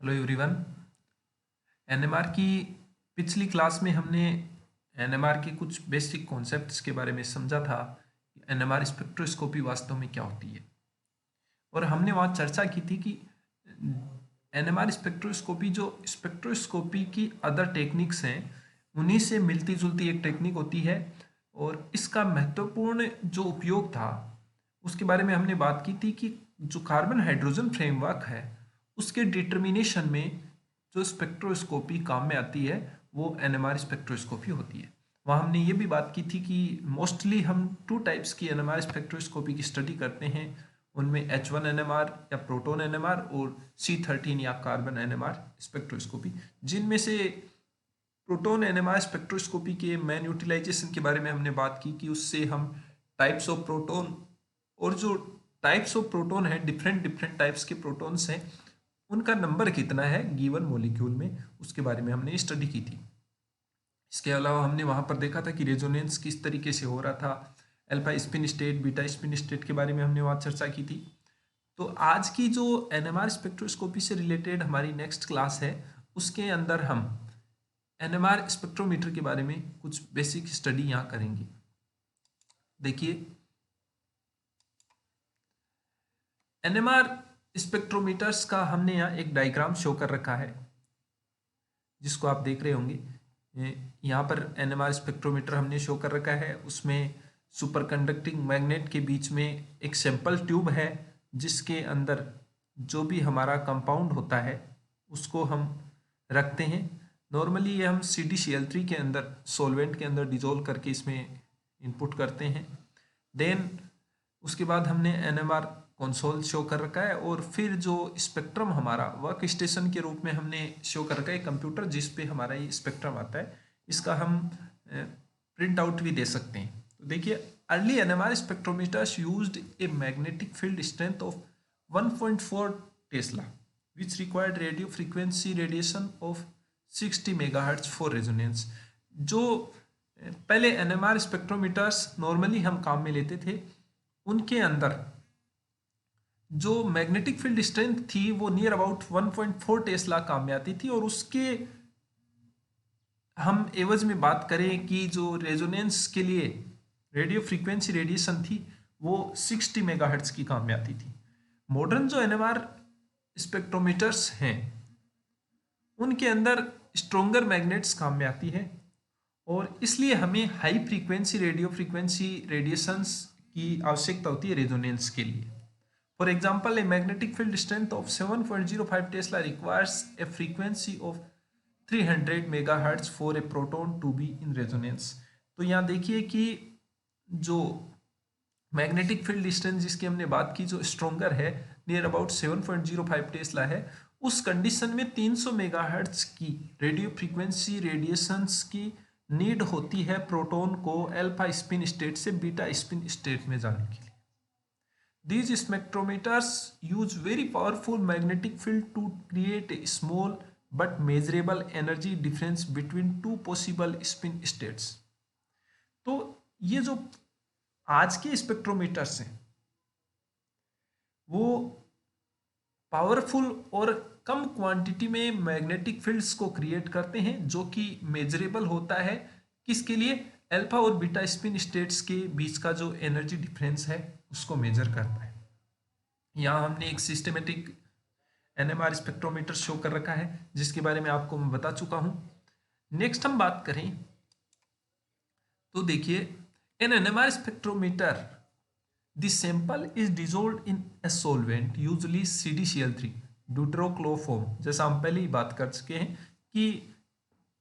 Hello everyone. NMR की पिछली class में हमने एनएमआर के कुछ बेसिक कॉन्सेप्ट्स के बारे में समझा था। एनएमआर स्पेक्ट्रोस्कोपी वास्तव में क्या होती है, और हमने वहाँ चर्चा की थी कि एनएमआर स्पेक्ट्रोस्कोपी जो स्पेक्ट्रोस्कोपी की अदर टेक्निक्स हैं उन्हीं से मिलती जुलती एक टेक्निक होती है, और इसका महत्वपूर्ण जो उपयोग था उसके बारे में हमने बात की थी कि जो कार्बन हाइड्रोजन फ्रेमवर्क है उसके डिटर्मिनेशन में जो स्पेक्ट्रोस्कोपी काम में आती है वो एनएमआर स्पेक्ट्रोस्कोपी होती है। वहाँ हमने ये भी बात की थी कि मोस्टली हम टू टाइप्स की एनएमआर स्पेक्ट्रोस्कोपी की स्टडी करते हैं, उनमें H1 एनएमआर या प्रोटॉन एनएमआर और C13 या कार्बन एनएमआर स्पेक्ट्रोस्कोपी, जिनमें से प्रोटॉन एनएमआर स्पेक्ट्रोस्कोपी के मेन यूटिलाइजेशन के बारे में हमने बात की कि उससे हम टाइप्स ऑफ प्रोटॉन और जो टाइप्स ऑफ प्रोटॉन है डिफरेंट डिफरेंट टाइप्स के प्रोटॉन्स हैं उनका नंबर कितना है गिवन मॉलिक्यूल में, उसके बारे में हमने स्टडी की थी। इसके अलावा हमने वहाँ पर देखा था कि रेजोनेंस किस तरीके से हो रहा था, alpha spin state beta spin state के बारे में हमने वहाँ चर्चा की थी। तो आज की जो एनएमआर स्पेक्ट्रोस्कोपी से रिलेटेड हमारी नेक्स्ट क्लास है उसके अंदर हम एनएमआर स्पेक्ट्रोमीटर के बारे में कुछ बेसिक स्टडी यहाँ करेंगे। देखिए, एनएमआर स्पेक्ट्रोमीटर्स का हमने यहाँ एक डायग्राम शो कर रखा है जिसको आप देख रहे होंगे। यहाँ पर एनएमआर स्पेक्ट्रोमीटर हमने शो कर रखा है, उसमें सुपर कंडक्टिंग मैग्नेट के बीच में एक सैंपल ट्यूब है जिसके अंदर जो भी हमारा कंपाउंड होता है उसको हम रखते हैं। नॉर्मली ये हम CdCl3 के अंदर सॉल्वेंट के अंदर डिजोल्व करके इसमें इनपुट करते हैं। देन उसके बाद हमने एनएमआर कंसोल शो कर रखा है, और फिर जो स्पेक्ट्रम हमारा वर्क स्टेशन के रूप में हमने शो कर रखा है कंप्यूटर जिस पे हमारा ये स्पेक्ट्रम आता है, इसका हम प्रिंट आउट भी दे सकते हैं। तो देखिए, early NMR spectrometers used a magnetic field strength of 1.4 Tesla which required radio frequency radiation of 60 megahertz for resonance. जो पहले एनएमआर स्पेक्ट्रोमीटर्स नॉर्मली हम काम में लेते थे उनके अंदर जो मैग्नेटिक फील्ड स्ट्रेंथ थी वो नियर अबाउट 1.4 टेस्ला काम में आती थी, और उसके हम एवज में बात करें कि जो रेजोनेंस के लिए रेडियो फ्रीक्वेंसी रेडिएशन थी वो 60 मेगाहर्ट्ज की काम में आती थी। मॉडर्न जो एनएमआर स्पेक्ट्रोमीटर्स हैं उनके अंदर स्ट्रोंगर मैग्नेट्स काम में आती है, और इसलिए हमें high frequency radio frequency radiations की आवश्यकता होती है रेजोनेंस के लिए। For example, a magnetic field strength of 7.05 Tesla requires a frequency of 300 megahertz for a proton to be in resonance। तो यहाँ देखिए कि जो मैग्नेटिक फील्ड स्ट्रेंथ जिसकी हमने बात की जो स्ट्रोंगर है नियर अबाउट 7.05 टेस्ला है, उस कंडीशन में 300 मेगाहर्ट्ज की रेडियो फ्रीक्वेंसी रेडिएशंस की नीड होती है प्रोटॉन को अल्फा स्पिन स्टेट से बीटा स्पिन स्टेट में जाने के लिए। These spectrometers use very powerful magnetic field to create a small but measurable energy difference between two possible spin states। तो ये जो आज के स्पेक्ट्रोमीटर्स हैं वो पावरफुल और कम क्वांटिटी में मैग्नेटिक फील्ड्स को क्रिएट करते हैं जो कि मेजरेबल होता है। किसके लिए? अल्फा और बीटा स्पिन स्टेट्स के बीच का जो एनर्जी डिफरेंस है उसको मेजर करता है। यहाँ हमने एक सिस्टमेटिक एनएमआर स्पेक्ट्रोमीटर शो कर रखा है जिसके बारे में आपको मैं बता चुका हूँ। नेक्स्ट हम बात करें तो देखिए, इन NMR spectrometer the sample is dissolved in a solvent usually CdCl3 ड्यूटेरोक्लोरोफॉर्म। जैसा हम पहले ही बात कर चुके हैं कि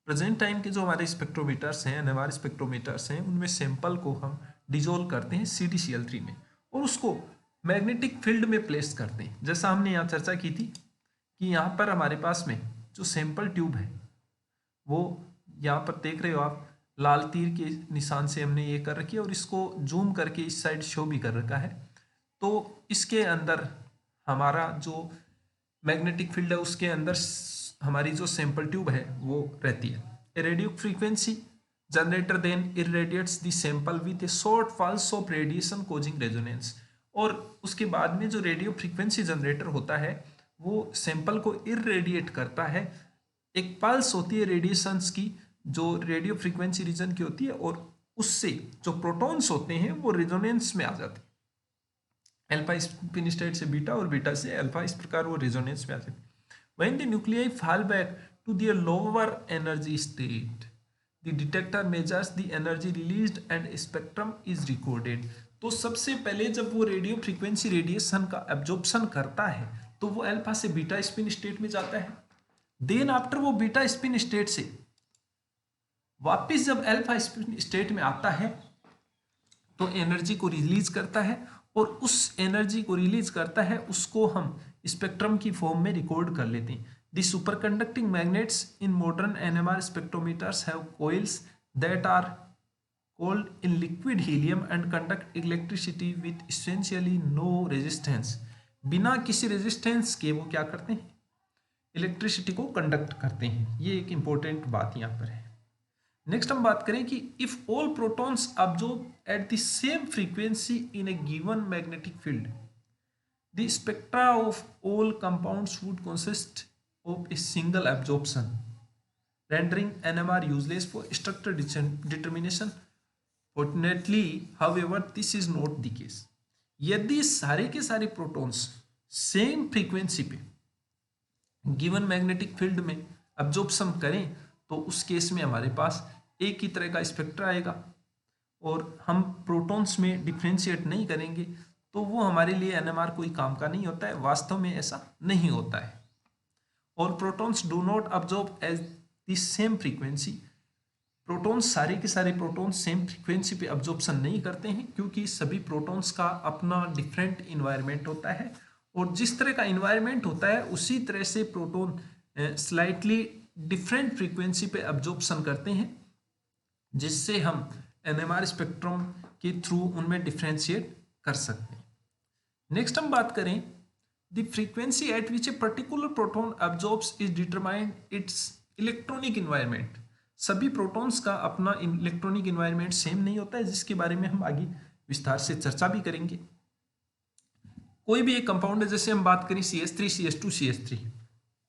प्रेजेंट टाइम के जो हमारे स्पेक्ट्रोमीटर्स हैं एनएमआर स्पेक्ट्रोमीटर्स हैं उनमें सैंपल को हम डिजोल्व करते हैं CdCl3 में और उसको मैग्नेटिक फील्ड में प्लेस करते हैं। जैसा हमने यहाँ चर्चा की थी कि यहाँ पर हमारे पास में जो सैंपल ट्यूब है वो यहाँ पर देख रहे हो आप, लाल तीर के निशान से हमने ये कर रखी है और इसको जूम करके इस साइड शो भी कर रखा है। तो इसके अंदर हमारा जो मैग्नेटिक फील्ड है उसके अंदर हमारी जो सैंपल ट्यूब है वो रहती है। A radio frequency generator then irradiates the sample with a short pulse of radiation causing resonance. और उसके बाद में जो रेडियो फ्रीक्वेंसी जनरेटर होता है वो सैंपल को इरेडिएट करता है। एक पल्स होती है रेडिएशंस की जो रेडियो फ्रीक्वेंसी रीजन की होती है, और उससे जो प्रोटॉन्स होते हैं वो रेजोनेंस में आ जाते हैं। अल्फा स्पिन स्टेट से बीटा और बीटा से अल्फा, इस प्रकार वो रेजोनेंस में आ जाते हैं। When the nuclei fall back to their lower energy state, the detector measures the energy released and spectrum is recorded। तो सबसे पहले जब वो रेडियो फ्रीक्वेंसी रेडिएशन का एब्जॉर्प्शन करता है तो वो अल्फा से बीटा स्पिन स्टेट में जाता है। देन आफ्टर वो बीटा स्पिन स्टेट से वापस जब अल्फा स्पिन स्टेट में आता है तो एनर्जी को रिलीज करता है, और उस एनर्जी को रिलीज करता है उसको हम स्पेक्ट्रम की फॉर्म में रिकॉर्ड कर लेते हैं। The superconducting magnets in modern NMR spectrometers have coils that are cooled in liquid helium and conduct electricity with essentially no resistance। बिना किसी रेजिस्टेंस के वो क्या करते हैं, इलेक्ट्रिसिटी को कंडक्ट करते हैं। ये एक इंपॉर्टेंट बात यहाँ पर है। नेक्स्ट हम बात करें कि if all protons absorb at the same frequency in A given magnetic field, the spectra of all compounds would consist of a single absorption, rendering NMR useless for structure determination। Fortunately, however, this is not the case। यदि सारे के सारे protons same frequency पे given magnetic field में absorption करें तो उस case में हमारे पास एक ही तरह का स्पेक्ट्रा आएगा, और हम प्रोटॉन्स में डिफ्रेंशिएट नहीं करेंगे तो वो हमारे लिए एनएमआर कोई काम का नहीं होता है। वास्तव में ऐसा नहीं होता है। और protons do not absorb as the same frequency. Protons, सारे के सारे प्रोटॉन्स सेम फ्रीक्वेंसी पे अब्जॉर्प्शन नहीं करते हैं, क्योंकि सभी प्रोटॉन्स का अपना डिफरेंट इन्वायरमेंट होता है, और जिस तरह का इन्वायरमेंट होता है उसी तरह से प्रोटॉन स्लाइटली डिफरेंट फ्रीक्वेंसी पे अब्जॉर्प्शन करते हैं, जिससे हम एनएमआर स्पेक्ट्रम के थ्रू उनमें डिफ्रेंशिएट कर सकते हैं। नेक्स्ट हम बात करें the frequency eight which a particular proton absorbs is determined it's electronic environment. सभी प्रोटॉन्स का अपना इलेक्ट्रॉनिक इन्वायरमेंट सेम नहीं होता है, जिसके बारे में हम आगे विस्तार से चर्चा भी करेंगे। कोई भी एक कंपाउंड है, जैसे हम बात करें CH3 CH2 CH3,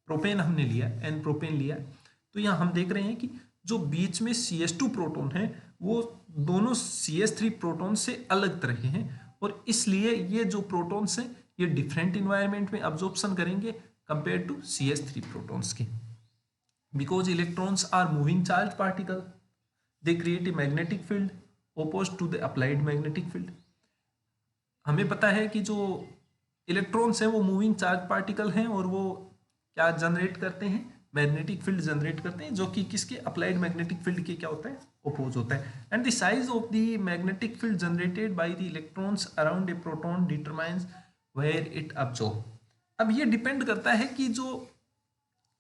प्रोपेन हमने लिया, एन प्रोपेन लिया, तो यहाँ हम देख रहे हैं कि जो बीच में CH2 प्रोटॉन है वो दोनों CH3 प्रोटॉन से अलग तरह के हैं, और इसलिए ये जो प्रोटॉन्स हैं ये डिफरेंट इन्वायरमेंट में अब्जॉर्प्शन करेंगे कंपेयर टू CH3 प्रोटॉन्स के। Because electrons are moving charged particle, they create a magnetic field opposed to the applied magnetic field। हमें पता है कि जो इलेक्ट्रॉन्स हैं वो मूविंग चार्ज पार्टिकल हैं, और वो क्या जनरेट करते हैं, मैग्नेटिक फील्ड जनरेट करते हैं, जो कि किसके, अप्लाइड मैग्नेटिक फील्ड के क्या होता है, ओपोज होता है। And the size of the magnetic field generated by the electrons around a proton determines where it absorb. अब ये डिपेंड करता है कि जो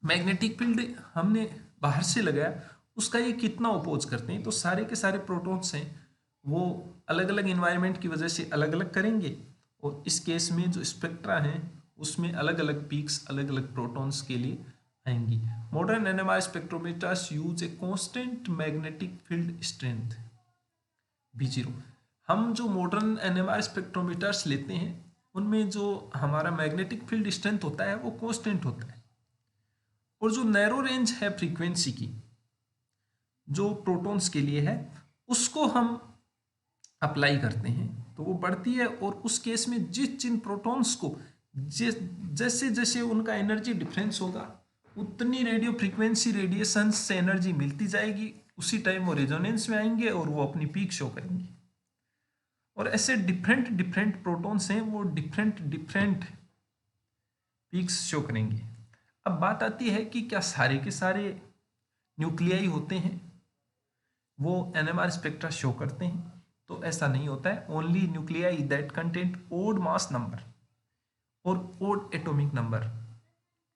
मैग्नेटिक फील्ड हमने बाहर से लगाया उसका ये कितना अपोज करते हैं। तो सारे के सारे प्रोटॉन्स हैं वो अलग अलग इन्वायरमेंट की वजह से अलग अलग करेंगे, और इस केस में जो स्पेक्ट्रा हैं उसमें अलग अलग पीक्स अलग अलग प्रोटॉन्स के लिए आएंगी। Modern NMR spectrometers use a constant magnetic field strength V0। हम जो मॉडर्न एनएमआर स्पेक्ट्रोमीटर्स लेते हैं उनमें जो हमारा मैग्नेटिक फील्ड स्ट्रेंथ होता है वो कांस्टेंट होता है, और जो नैरो रेंज है फ्रीक्वेंसी की जो प्रोटॉन्स के लिए है उसको हम अप्लाई करते हैं तो वो बढ़ती है। और उस केस में जिन प्रोटॉन्स को जैसे जैसे उनका एनर्जी डिफरेंस होगा उतनी रेडियो फ्रीक्वेंसी रेडिएशन से एनर्जी मिलती जाएगी, उसी टाइम वो रेजोनेंस में आएंगे और वो अपनी पीक शो करेंगे। और ऐसे डिफरेंट डिफरेंट प्रोटॉन्स हैं वो डिफरेंट डिफरेंट पीक्स शो करेंगे। अब बात आती है कि क्या सारे के सारे न्यूक्लियाई होते हैं वो एनएमआर स्पेक्ट्रा शो करते हैं? तो ऐसा नहीं होता है। Only nuclei that contain odd mass number और odd atomic number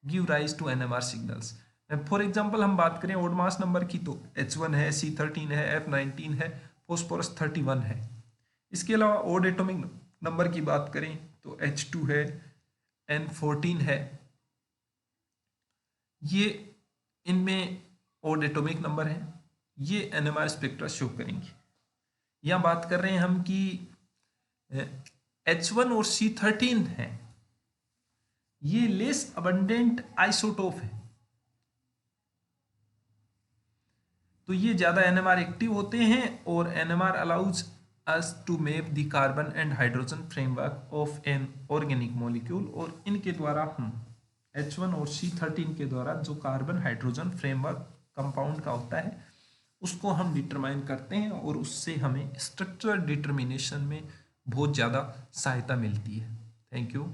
give rise to NMR signals. For example हम बात करें ओड मास नंबर की तो H1 है, C13 है, F19 है, फॉस्फोरस 31 है। इसके अलावा ओड एटॉमिक नंबर की बात करें तो H2 है, N14 है। ये इनमें ओड एटॉमिक नंबर है, ये एनएमआर स्पेक्ट्रा शो करेंगे। यहाँ बात कर रहे हैं हम कि H1 और C13 है ये लेस अबंडेंट आइसोटोप है, तो ये ज़्यादा एनएमआर एक्टिव होते हैं और NMR allows us to map the carbon and hydrogen framework of an organic molecule, और इनके द्वारा हम H1 और C13 के द्वारा जो कार्बन हाइड्रोजन फ्रेमवर्क कंपाउंड का होता है उसको हम डिटरमाइन करते हैं, और उससे हमें स्ट्रक्चर डिटर्मिनेशन में बहुत ज़्यादा सहायता मिलती है। Thank you.